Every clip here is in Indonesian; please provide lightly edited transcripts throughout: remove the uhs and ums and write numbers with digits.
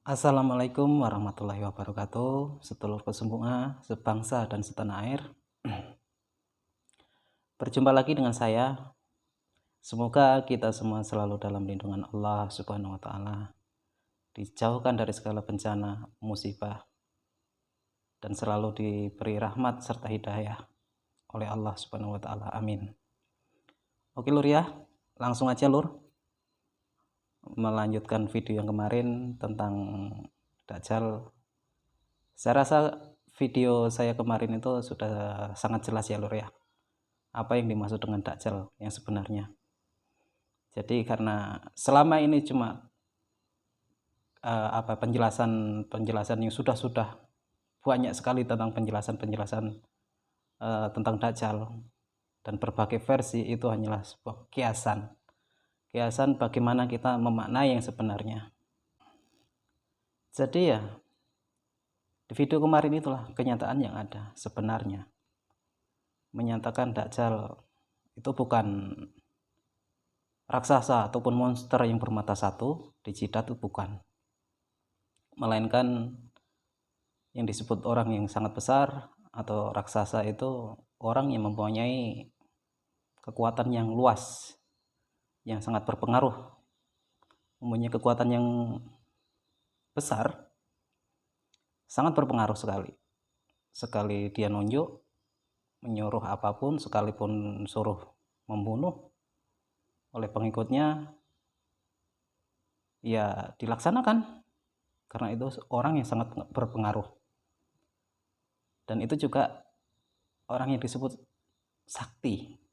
Assalamualaikum warahmatullahi wabarakatuh. Sedulurku semua, sebangsa dan setanah air. Berjumpa lagi dengan saya. Semoga kita semua selalu dalam lindungan Allah Subhanahu wa taala, dijauhkan dari segala bencana, musibah, dan selalu diberi rahmat serta hidayah oleh Allah Subhanahu wa taala. Amin. Oke Lur ya, langsung aja Lur. Melanjutkan video yang kemarin tentang Dajjal. Saya rasa video saya kemarin itu sudah sangat jelas ya Lur ya, apa yang dimaksud dengan Dajjal yang sebenarnya. Jadi karena selama ini cuma penjelasan yang sudah banyak sekali tentang penjelasan tentang Dajjal, dan berbagai versi itu hanyalah sebuah kiasan bagaimana kita memaknai yang sebenarnya. Jadi ya di video kemarin itulah kenyataan yang ada sebenarnya, menyatakan Dajjal itu bukan raksasa ataupun monster yang bermata satu di jidat, itu bukan, melainkan yang disebut orang yang sangat besar atau raksasa itu orang yang mempunyai kekuatan yang luas, yang sangat berpengaruh, mempunyai kekuatan yang besar, sangat berpengaruh sekali dia nunjuk, menyuruh apapun, sekalipun suruh membunuh oleh pengikutnya, ya dilaksanakan, karena itu orang yang sangat berpengaruh. Dan itu juga orang yang disebut sakti.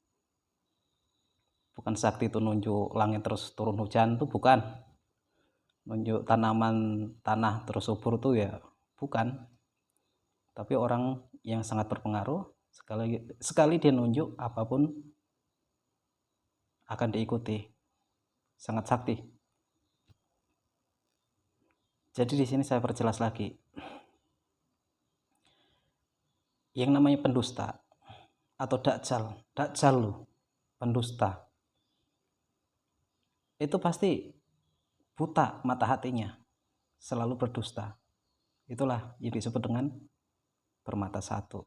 Bukan sakti itu nunjuk langit terus turun hujan, itu bukan. Nunjuk tanaman tanah terus subur itu ya bukan. Tapi orang yang sangat berpengaruh, sekali dia nunjuk apapun akan diikuti. Sangat sakti. Jadi di sini saya perjelas lagi. Yang namanya pendusta atau Dajjal loh, pendusta. Itu pasti buta mata hatinya, selalu berdusta. Itulah yang disebut dengan bermata satu.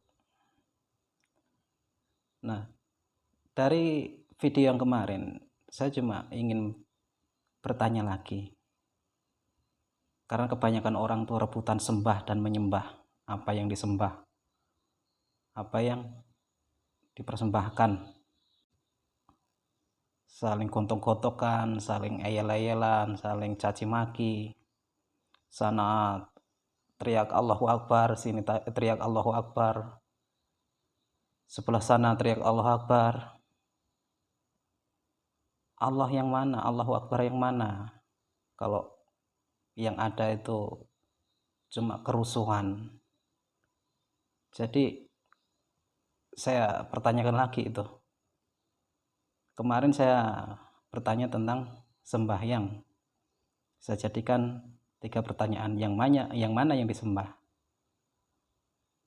Nah, dari video yang kemarin saya cuma ingin bertanya lagi, karena kebanyakan orang tuh rebutan sembah dan menyembah apa yang disembah, apa yang dipersembahkan, saling gontok-gontokan, saling ayel-ayelan, saling caci maki, sana teriak Allahu Akbar, sini teriak Allahu Akbar, sebelah sana teriak Allahu Akbar. Allah yang mana? Allahu Akbar yang mana? Kalau yang ada itu cuma kerusuhan. Jadi saya pertanyakan lagi itu. Kemarin saya bertanya tentang sembahyang. Saya jadikan 3 pertanyaan. Yang mana yang disembah?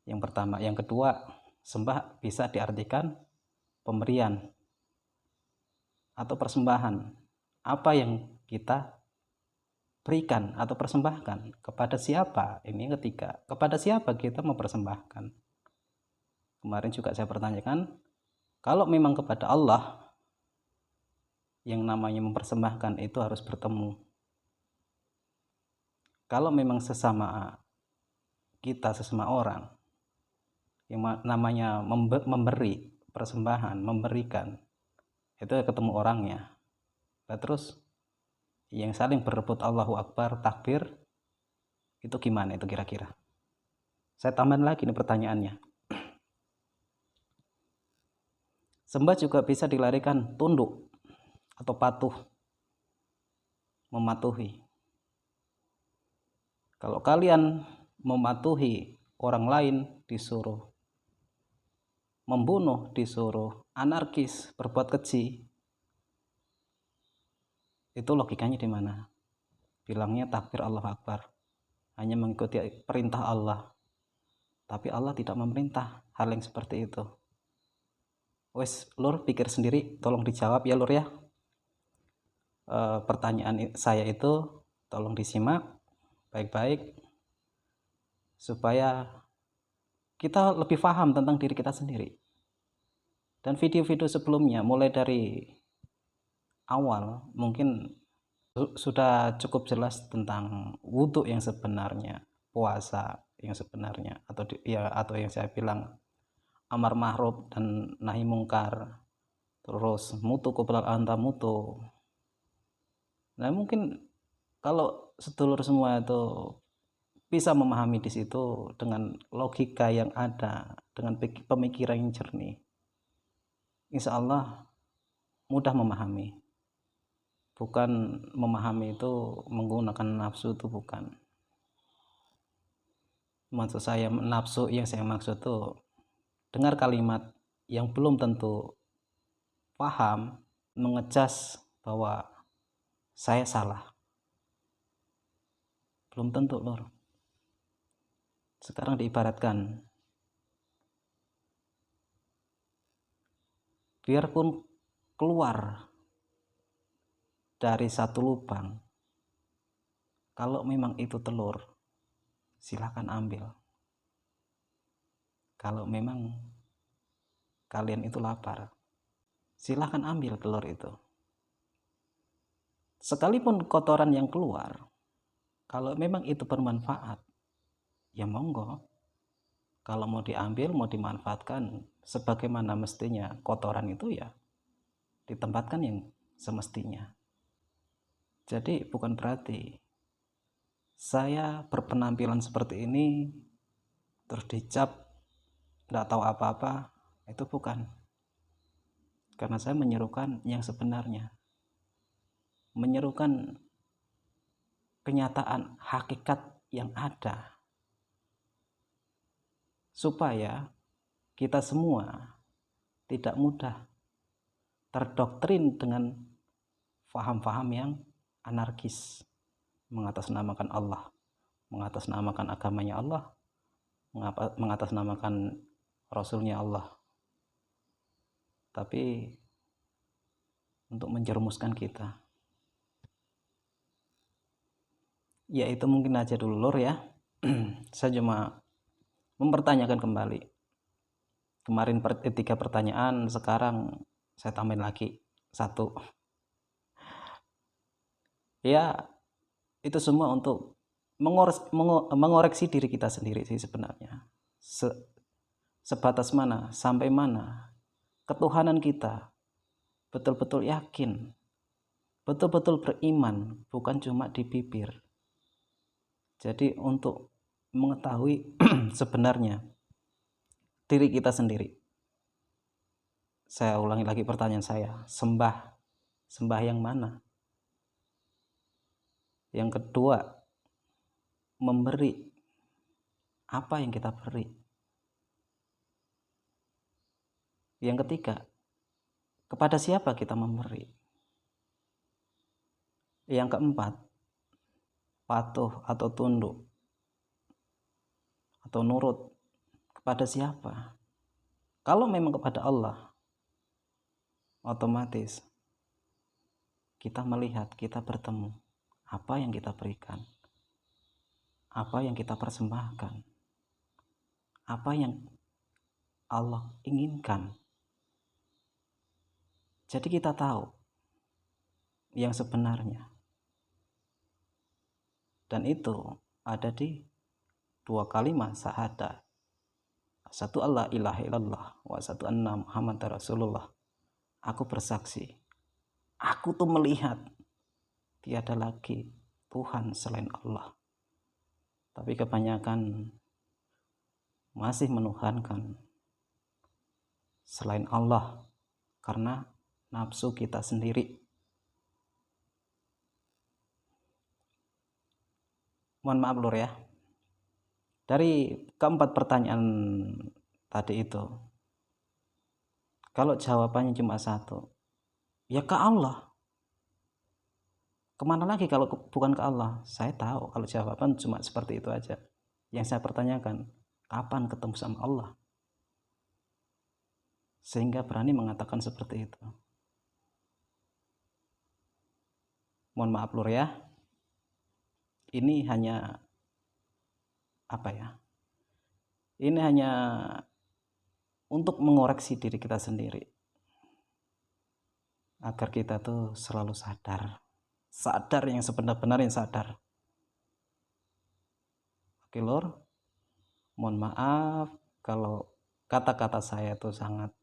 Yang pertama. Yang kedua, sembah bisa diartikan pemberian atau persembahan. Apa yang kita berikan atau persembahkan, kepada siapa? Ini yang ketiga, kepada siapa kita mempersembahkan. Kemarin juga saya pertanyakan, kalau memang kepada Allah, yang namanya mempersembahkan itu harus bertemu. Kalau memang sesama kita, sesama orang, yang namanya memberi persembahan, memberikan, itu ketemu orangnya. Nah, terus yang saling berebut Allahu Akbar, takbir, itu gimana itu kira-kira? Saya tambahin lagi nih pertanyaannya. Sembah juga bisa dilarikan tunduk atau patuh, mematuhi. Kalau kalian mematuhi orang lain, disuruh membunuh, disuruh anarkis, berbuat keji, itu logikanya di mana? Bilangnya takbir Allahu Akbar, hanya mengikuti perintah Allah, tapi Allah tidak memerintah hal yang seperti itu. Wes Lur, pikir sendiri, tolong dijawab ya Lur ya. Pertanyaan saya itu tolong disimak, baik-baik supaya kita lebih paham tentang diri kita sendiri. Dan video-video sebelumnya mulai dari awal mungkin sudah cukup jelas tentang wudhu yang sebenarnya, puasa yang sebenarnya, atau yang saya bilang amar ma'ruf dan nahi mungkar, terus mutu qoblal anta mutu. Nah, mungkin kalau sedulur semua itu bisa memahami di situ dengan logika yang ada, dengan pemikiran yang jernih, insya Allah mudah memahami. Bukan memahami itu menggunakan nafsu, itu bukan. Maksud saya nafsu, yang saya maksud itu dengar kalimat yang belum tentu paham, mengecas bahwa saya salah. Belum tentu, lor. Sekarang diibaratkan, biarpun keluar dari satu lubang, kalau memang itu telur, silakan ambil. Kalau memang kalian itu lapar, silakan ambil telur itu. Sekalipun kotoran yang keluar, kalau memang itu bermanfaat, ya monggo. Kalau mau diambil, mau dimanfaatkan sebagaimana mestinya, kotoran itu ya ditempatkan yang semestinya. Jadi bukan berarti saya berpenampilan seperti ini terus dicap tidak tahu apa-apa, itu bukan. Karena saya menyerukan yang sebenarnya, menyerukan kenyataan hakikat yang ada, supaya kita semua tidak mudah terdoktrin dengan faham-faham yang anarkis, mengatasnamakan Allah, mengatasnamakan agamanya Allah, mengatasnamakan Rasulnya Allah, tapi untuk menjerumuskan kita. Ya itu mungkin aja dulu, lor ya. Saya cuma mempertanyakan kembali. Kemarin 3 pertanyaan, sekarang saya tambahin lagi 1. Ya itu semua untuk mengoreksi diri kita sendiri sih sebenarnya. Sebatas mana, sampai mana ketuhanan kita betul-betul yakin, betul-betul beriman, bukan cuma di bibir. Jadi untuk mengetahui sebenarnya diri kita sendiri, saya ulangi lagi pertanyaan saya, sembah yang mana? Yang kedua, memberi, apa yang kita beri? Yang ketiga, kepada siapa kita memberi? Yang keempat, patuh atau tunduk atau nurut kepada siapa? Kalau memang kepada Allah, otomatis kita melihat, kita bertemu apa yang kita berikan, apa yang kita persembahkan, apa yang Allah inginkan. Jadi kita tahu yang sebenarnya, dan itu ada di 2 kalimat syahadat, satu Allah ilaha illallah wa satu anna Muhammad Rasulullah. Aku bersaksi, aku tuh melihat tiada lagi Tuhan selain Allah. Tapi kebanyakan masih menuhankan selain Allah karena nafsu kita sendiri. Mohon maaf, lur ya. Dari keempat pertanyaan tadi itu, kalau jawabannya cuma satu, ya ke Allah. Kemana lagi kalau bukan ke Allah? Saya tahu kalau jawaban cuma seperti itu aja. Yang saya pertanyakan, kapan ketemu sama Allah? Sehingga berani mengatakan seperti itu. Mohon maaf, lur ya. ini hanya apa ya? Ini hanya untuk mengoreksi diri kita sendiri agar kita tuh selalu sadar yang sebenar-benarnya sadar. Oke lor, mohon maaf kalau kata-kata saya tuh sangat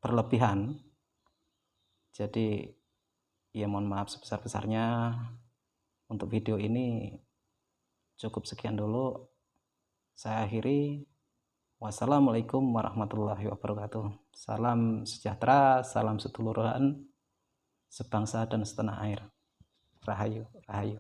berlebihan. Jadi ya mohon maaf sebesar-besarnya. Untuk video ini cukup sekian dulu. Saya akhiri. Wassalamualaikum warahmatullahi wabarakatuh. Salam sejahtera, salam seduluran, sebangsa dan setanah air. Rahayu, rahayu.